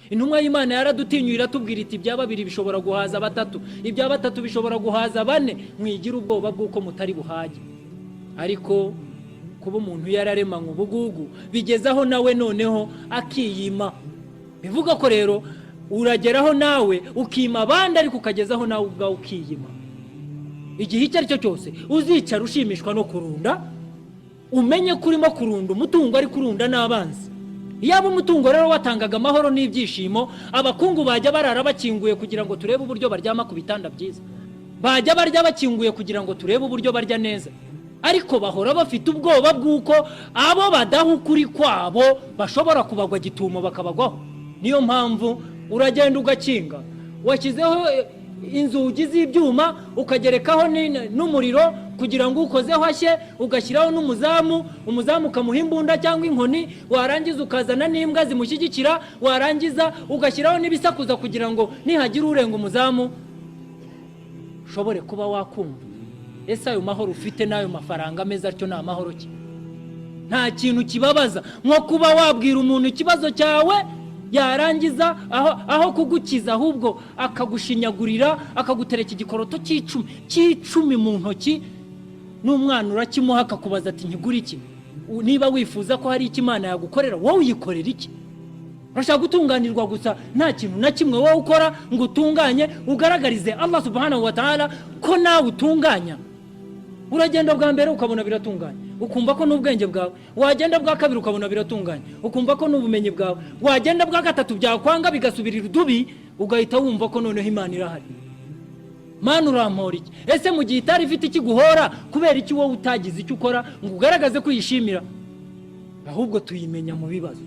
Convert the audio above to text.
intumwa y'Imana yaradutinyuye iratubwira iti ibya babiri bishobora guhaza batatu, ibya batatu bishobora guhaza bane, mwigira ubwoba bw'uko mutari buhage. Ariko kuba umuntu yararemanywe ubugugu bigezaho nawe noneho akiyima. Bivuga ko rero urageraho nawe ukima abandi ariko ukagezaho nawe ubwawe ukiyima. Igihe icyo ari cyo cyose uzicara ushimishwa no kurunda, umenye kurimo kurunda umutungo ari kurunda n'abanzi. Yaba umutungo rero watangaga amahoro n'ibyishimo, abakungu bajya barara bakinguye kugira ngo turebe uburyo baryama ku bitanda byiza, bajya barya bakinguye kugira ngo turebe uburyo barya neza, ariko bahora bafite ubwoba bw'uko abo badaha ukuri kwabo bashobora kubagwa gitumo bakabagwaho. Niyo mpamvu uragenda ugakinga, washyizeho inzugi z'ibyuma ukagerekaho n'umuriro kugira ngo ukozeho hashye, ugashyiraho n'umuzamu, umuzamu ukamuha imbunda cyangwa inkoni, warangiza ukazana n'imbwa zimushyigikira, warangiza ugashyiraho n'ibisakuza kugira ngo nihagira urenga umuzamu ushobore kuba wakumva. Ese ayo mahoro ufite n'ayo mafaranga meza atyo ni amahoro ki? Nta kintu kibabaza nko kuba wabwira umuntu ikibazo cyawe, yarangiza aho kugukiza ahubwo akagushinyagurira, akagutereka igikoroto cy'icumi mu ntoki, n'umwana urakimuha akakubaza ati nkigura iki? Niba wifuza ko hari icyo Imana yagukorera, wowe uyikorera iki? Urashaka gutunganirwa gusa, nta kintu na kimwe wowe ukora ngo utunganye ugaragarize Allah subhanahu wa ta'ala ko nawe utunganya. Uragenda bwa mbere ukabona biratunganye, ukumva ko n'ubwenge bwawe, wagenda bwa kabiri ukabona biratunganye, ukumva ko n'ubumenyi bwawe, wagenda bwa gatatu byakwanga bigasubirira udubi, ugahita wumva ko noneho Imana irahari. Mana urampora iki? Ese mu gihe itari ifite ikiguhora, kubera iki wowe utagize icyo ukora ngo ugaragaze ko uyishimira? Ahubwo tuyimenya mu bibazo.